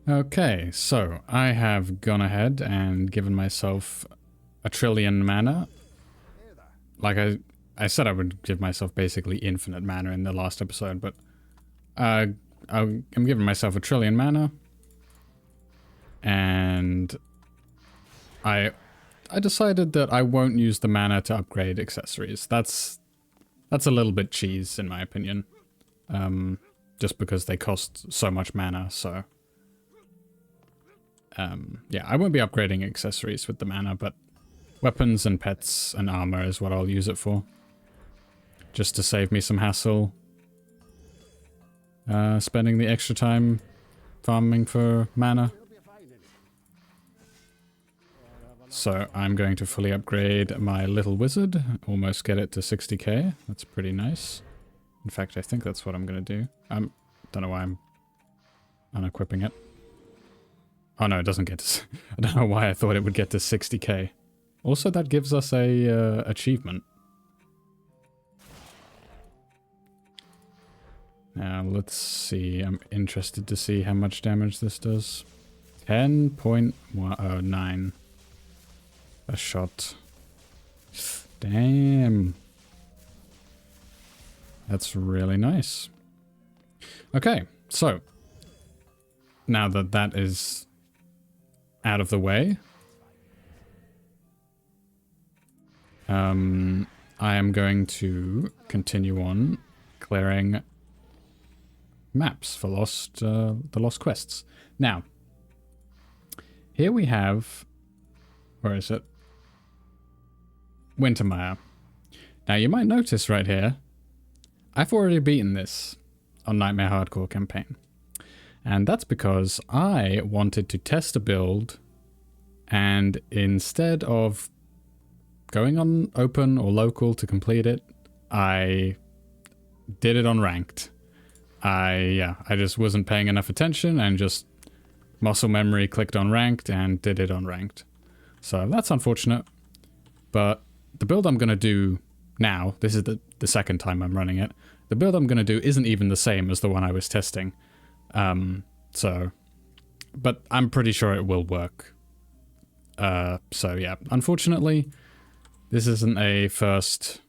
Okay, so I have gone ahead and given myself a trillion mana. Like I said I would give myself basically infinite mana in the last episode, but I'm giving myself a trillion mana. And I decided that I won't use the mana to upgrade accessories. That's a little bit cheese in my opinion. Just because they cost so much mana, so yeah, I won't be upgrading accessories with the mana, but weapons and pets and armor is what I'll use it for. Just to save me some hassle. Spending the extra time farming for mana. So I'm going to fully upgrade my little wizard. Almost get it to 60k. That's pretty nice. In fact, I think that's what I'm going to do. Don't know why I'm unequipping it. Oh no, it doesn't get to... I don't know why I thought it would get to 60k. Also, that gives us a achievement. Now, let's see. I'm interested to see how much damage this does. 10.9 a shot. Damn. That's really nice. Okay, so now that that is out of the way, I am going to continue on clearing maps for the lost quests. Now, here we have, where is it? Wintermire. Now you might notice right here, I've already beaten this on Nightmare Hardcore campaign. And that's because I wanted to test a build, and instead of going on open or local to complete it, I did it on ranked. I just wasn't paying enough attention and just muscle memory clicked on ranked and did it on ranked. So that's unfortunate, but the build I'm going to do now, this is the second time I'm running it, the build I'm going to do isn't even the same as the one I was testing. But I'm pretty sure it will work. So yeah, unfortunately, this isn't a first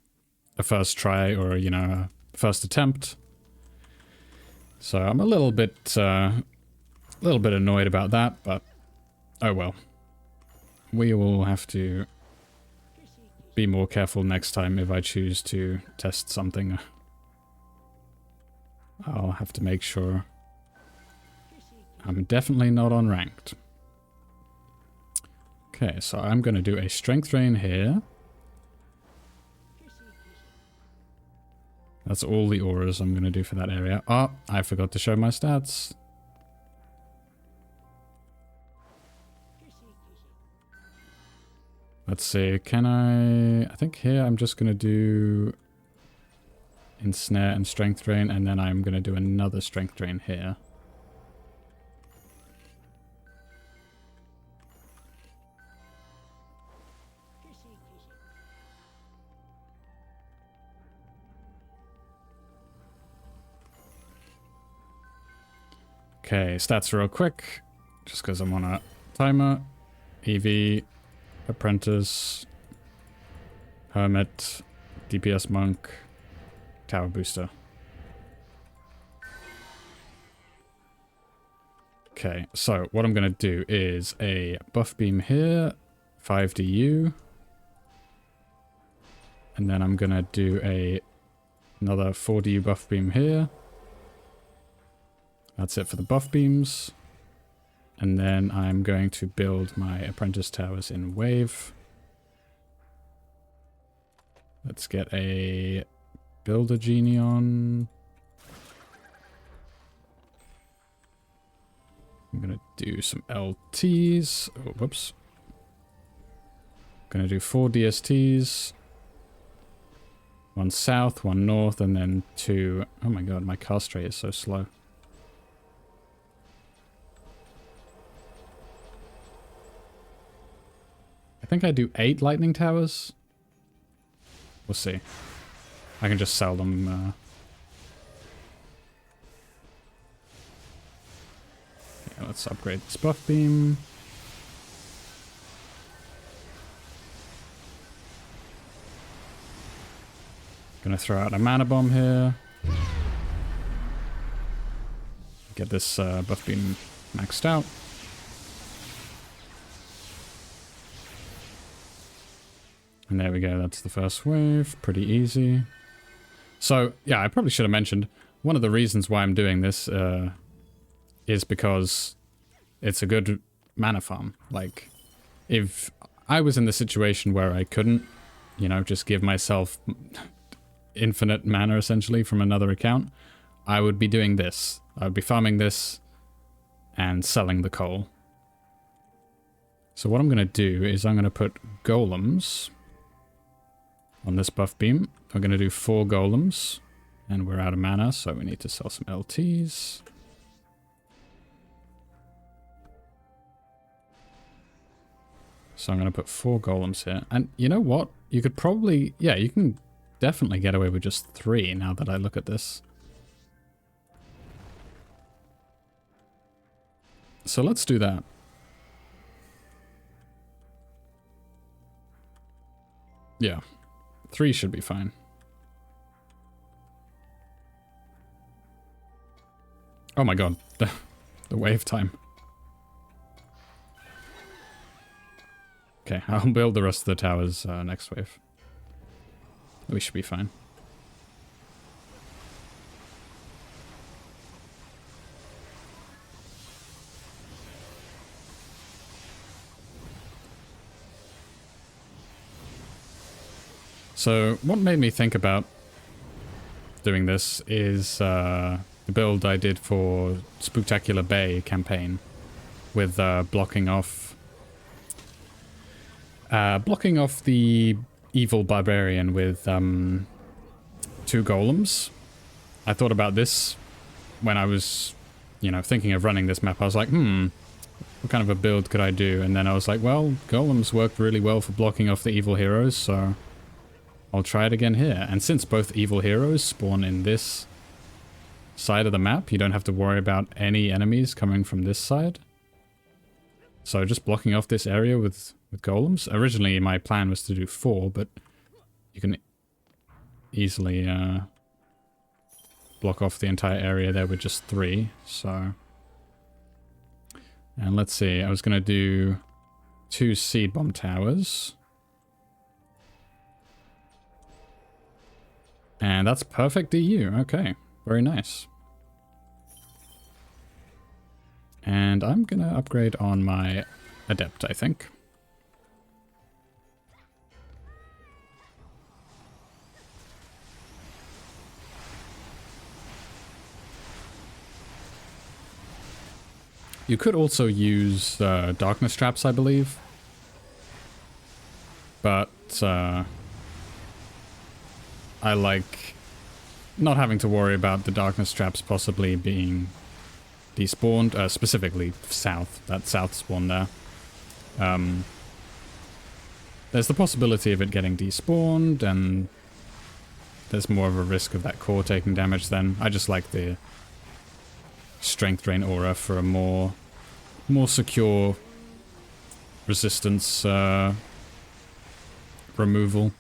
try or, you know, a first attempt. So I'm a little bit annoyed about that, but oh well. We will have to be more careful next time if I choose to test something. I'll have to make sure I'm definitely not on ranked. Okay, so I'm going to do a strength drain here. That's all the auras I'm going to do for that area. Oh, I forgot to show my stats. Let's see, can I think here I'm just going to do ensnare and strength drain, and then I'm going to do another strength drain here. Okay, stats real quick, just because I'm on a timer. EV, Apprentice, Hermit, DPS Monk, Tower Booster. Okay, so what I'm going to do is a buff beam here, 5 DU, and then I'm going to do another 4 DU buff beam here. That's it for the buff beams. And then I'm going to build my apprentice towers in wave. Let's get a builder genie on. I'm going to do some LTs. Oh, whoops. Going to do 4 DSTs. 1 south, 1 north, and then 2... Oh my god, my cast rate is so slow. I think I do 8 lightning towers. We'll see. I can just sell them. Yeah, let's upgrade this buff beam. Gonna throw out a mana bomb here. Get this buff beam maxed out. And there we go, that's the first wave. Pretty easy. So, yeah, I probably should have mentioned, one of the reasons why I'm doing this is because it's a good mana farm. Like, if I was in the situation where I couldn't, you know, just give myself infinite mana, essentially, from another account, I would be doing this. I would be farming this and selling the coal. So what I'm going to do is I'm going to put golems on this buff beam. I'm going to do 4 golems, and we're out of mana, so we need to sell some LTs. So I'm going to put 4 golems here. And you know what? You could probably... yeah, you can definitely get away with just 3 now that I look at this. So let's do that. Yeah. 3 should be fine. Oh my god. The wave time. Okay, I'll build the rest of the towers next wave. We should be fine. So, what made me think about doing this is the build I did for Spooktacular Bay campaign with blocking off the evil barbarian with 2 golems. I thought about this when I was, you know, thinking of running this map. I was like, what kind of a build could I do? And then I was like, well, golems worked really well for blocking off the evil heroes, so I'll try it again here. And since both evil heroes spawn in this side of the map, you don't have to worry about any enemies coming from this side. So just blocking off this area with golems. Originally my plan was to do 4, but you can easily block off the entire area there with just 3. So, and let's see, I was going to do 2 seed bomb towers. And that's perfect DU. Okay, very nice. And I'm going to upgrade on my Adept, I think. You could also use Darkness Traps, I believe. But I like not having to worry about the Darkness Traps possibly being despawned, specifically south, that south spawn there. There's the possibility of it getting despawned, and there's more of a risk of that core taking damage then. I just like the Strength Drain aura for a more secure resistance removal.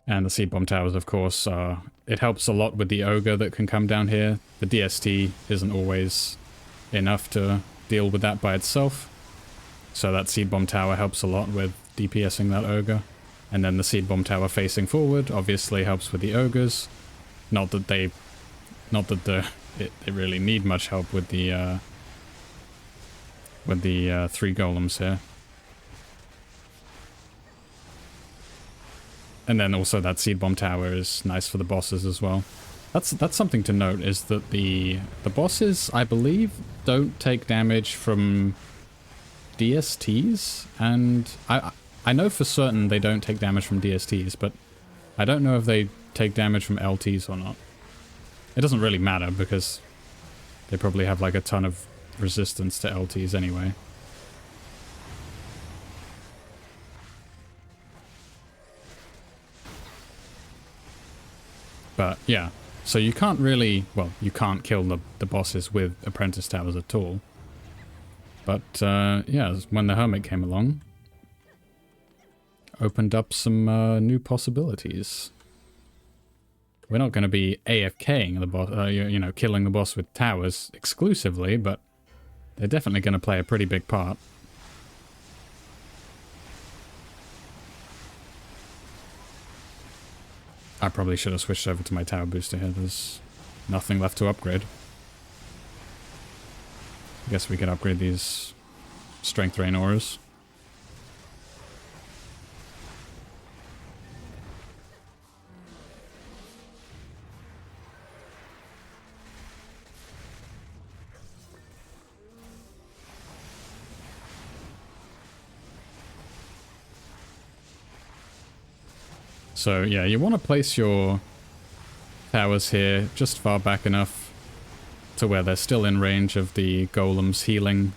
And the seed bomb towers, of course, it helps a lot with the ogre that can come down here. The DST isn't always enough to deal with that by itself. So that seed bomb tower helps a lot with DPSing that ogre. And then the seed bomb tower facing forward obviously helps with the ogres. Not that they really need much help with the 3 golems here. And then also that seed bomb tower is nice for the bosses as well. That's something to note, is that the bosses, I believe, don't take damage from DSTs, and I I know for certain they don't take damage from DSTs, but I don't know if they take damage from LTs or not. It doesn't really matter because they probably have like a ton of resistance to LTs anyway. But yeah, so you can't really, well, you can't kill the bosses with Apprentice Towers at all. But yeah, when the Hermit came along, opened up some new possibilities. We're not going to be AFKing the boss, you know, killing the boss with towers exclusively, but they're definitely going to play a pretty big part. I probably should have switched over to my tower booster here. There's nothing left to upgrade. I guess we could upgrade these Strength Rain auras. So yeah, you want to place your towers here just far back enough to where they're still in range of the golem's healing,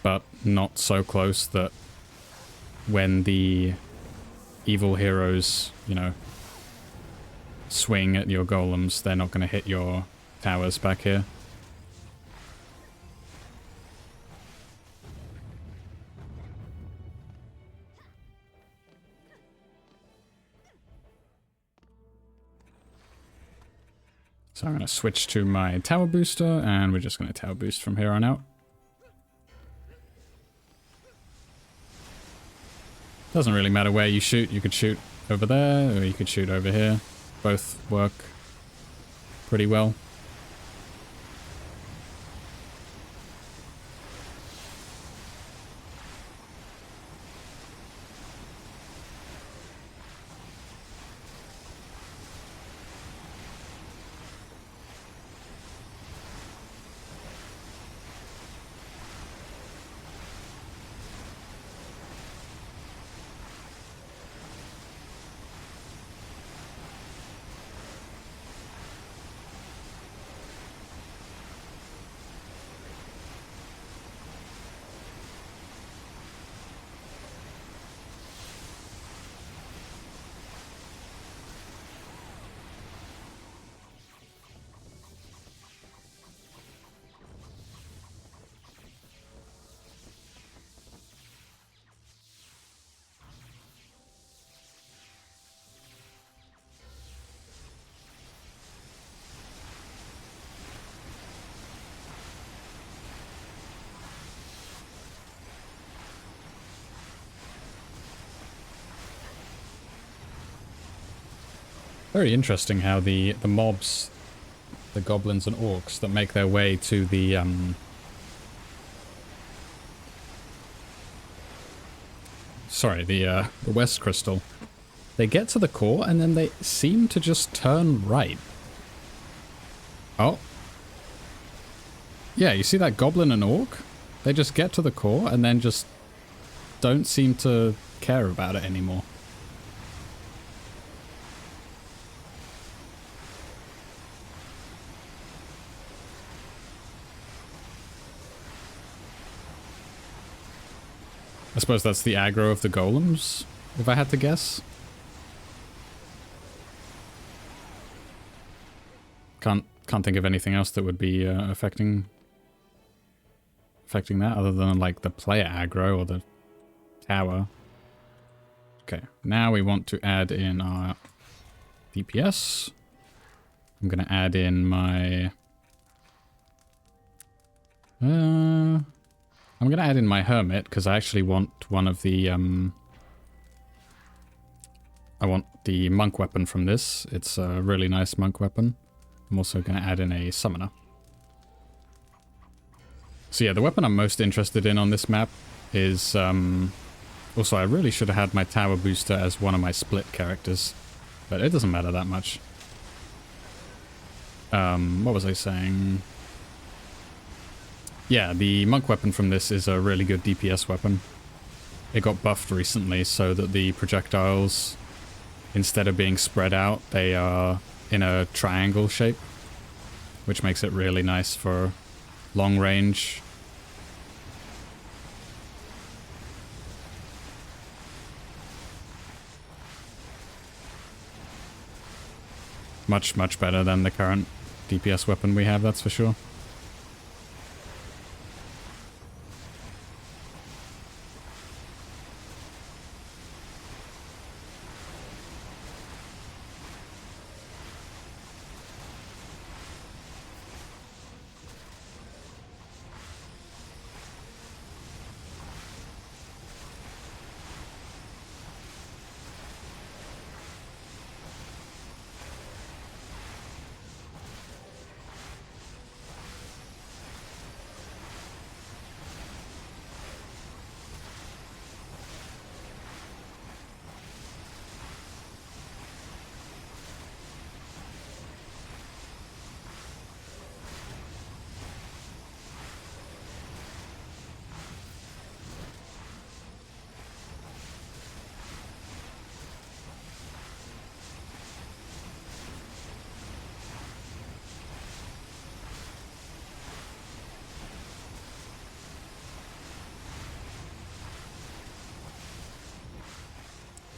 but not so close that when the evil heroes, you know, swing at your golems, they're not going to hit your towers back here. So I'm going to switch to my tower booster, and we're just going to tower boost from here on out. Doesn't really matter where you shoot. You could shoot over there, or you could shoot over here. Both work pretty well. Very interesting how the mobs, the goblins and orcs that make their way to the West Crystal, they get to the core and then they seem to just turn right. Oh. Yeah, you see that goblin and orc? They just get to the core and then just don't seem to care about it anymore. I suppose that's the aggro of the golems, if I had to guess. Can't think of anything else that would be affecting that other than like the player aggro or the tower. Okay, now we want to add in our DPS. I'm gonna add in my I'm going to add in my Hermit, because I actually want one of the, I want the monk weapon from this. It's a really nice monk weapon. I'm also going to add in a summoner. So yeah, the weapon I'm most interested in on this map is, also I really should have had my tower booster as one of my split characters, but it doesn't matter that much. What was I saying? Yeah, the monk weapon from this is a really good DPS weapon. it got buffed recently so that the projectiles, instead of being spread out, they are in a triangle shape, which makes it really nice for long range. Much, much better than the current DPS weapon we have, that's for sure.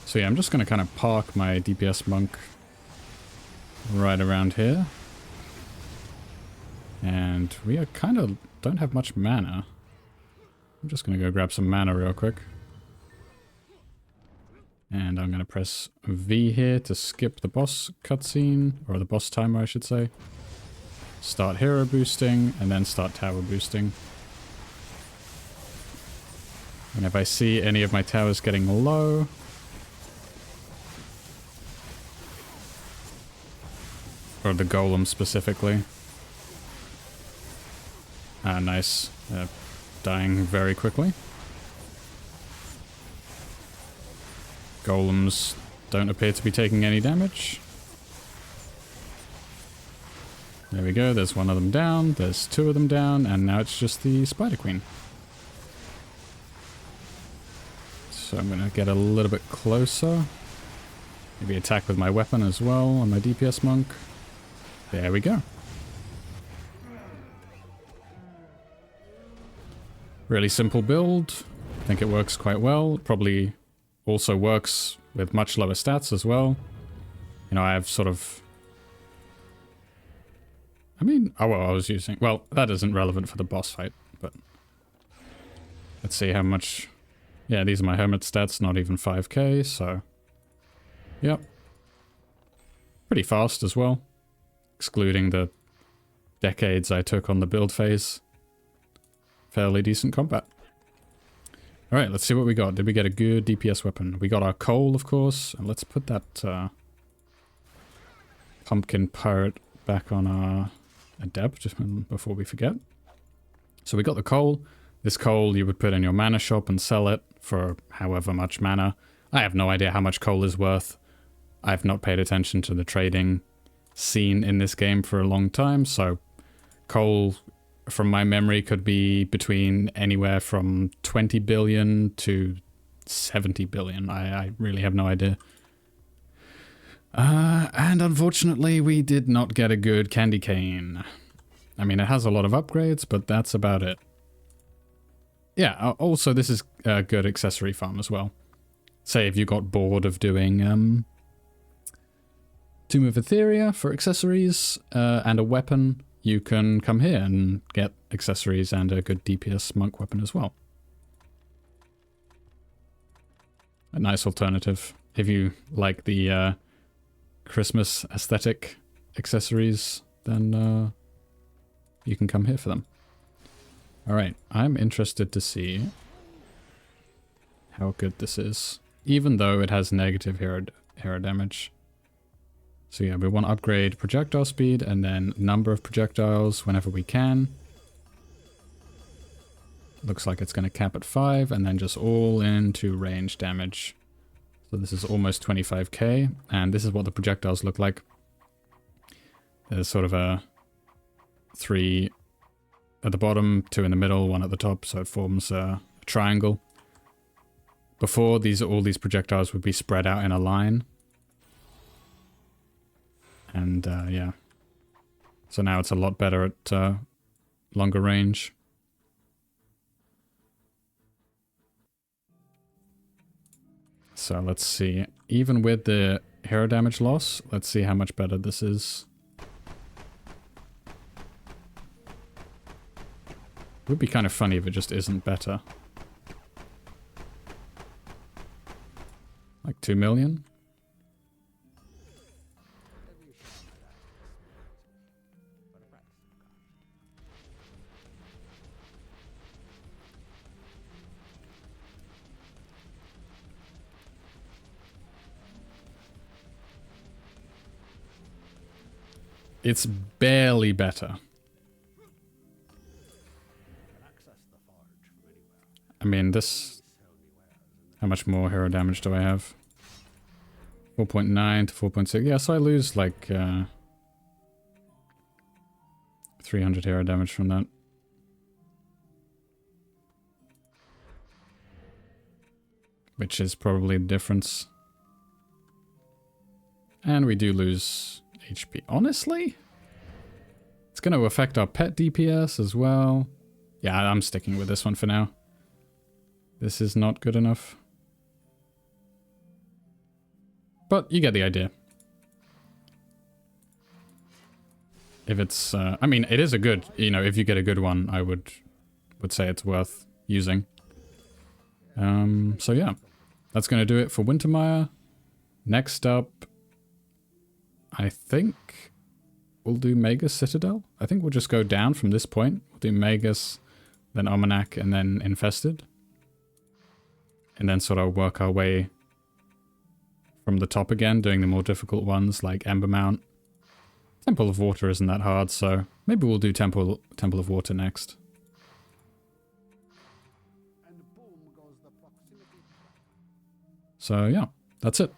So yeah, I'm just going to kind of park my DPS monk right around here. And we are kind of don't have much mana. I'm just going to go grab some mana real quick. And I'm going to press V here to skip the boss cutscene, or the boss timer I should say. Start hero boosting, and then start tower boosting. And if I see any of my towers getting low, or the golem specifically. Ah, nice. Dying very quickly. Golems don't appear to be taking any damage. There we go, there's one of them down, there's two of them down, and now it's just the Spider Queen. So I'm gonna get a little bit closer. Maybe attack with my weapon as well on my DPS monk. There we go. Really simple build. I think it works quite well. Probably also works with much lower stats as well. You know, I have sort of... I mean, oh well, I was using... Well, that isn't relevant for the boss fight, but... Let's see how much... Yeah, these are my hermit stats, not even 5k, so... Yep. Pretty fast as well. Excluding the decades I took on the build phase. Fairly decent combat. Alright, let's see what we got. Did we get a good DPS weapon? We got our coal, of course. And let's put that pumpkin pirate back on our adept just before we forget. So we got the coal. This coal you would put in your mana shop and sell it for however much mana. I have no idea how much coal is worth. I've not paid attention to the trading scene in this game for a long time, so coal, from my memory, could be between anywhere from 20 billion to 70 billion. I really have no idea. And unfortunately, we did not get a good candy cane. I mean, it has a lot of upgrades, but that's about it. Yeah, also this is a good accessory farm as well. Say if you got bored of doing Tomb of Etheria for accessories and a weapon, you can come here and get accessories and a good DPS monk weapon as well. A nice alternative if you like the Christmas aesthetic accessories, then you can come here for them. Alright, I'm interested to see how good this is, even though it has negative hero damage. So yeah, we want to upgrade projectile speed and then number of projectiles whenever we can. Looks like it's going to cap at 5 and then just all into range damage. So this is almost 25k, and this is what the projectiles look like. There's sort of a 3 at the bottom, 2 in the middle, 1 at the top, so it forms a triangle. Before, all these projectiles would be spread out in a line. And, yeah. So now it's a lot better at longer range. So let's see. Even with the hero damage loss, let's see how much better this is. It would be kind of funny if it just isn't better. Like 2 million? It's barely better. I mean, this... How much more hero damage do I have? 4.9 to 4.6. Yeah, so I lose like 300 hero damage from that. Which is probably the difference. And we do lose HP. Honestly? It's going to affect our pet DPS as well. Yeah, I'm sticking with this one for now. This is not good enough. But you get the idea. If it's... I mean, it is a good... You know, if you get a good one, I would say it's worth using. So yeah. That's going to do it for Wintermire. Next up... I think we'll do Magus Citadel. I think we'll just go down from this point. We'll do Magus, then Almanac, and then Infested. And then sort of work our way from the top again, doing the more difficult ones like Ember Mount. Temple of Water isn't that hard, so maybe we'll do Temple of Water next. So yeah, that's it.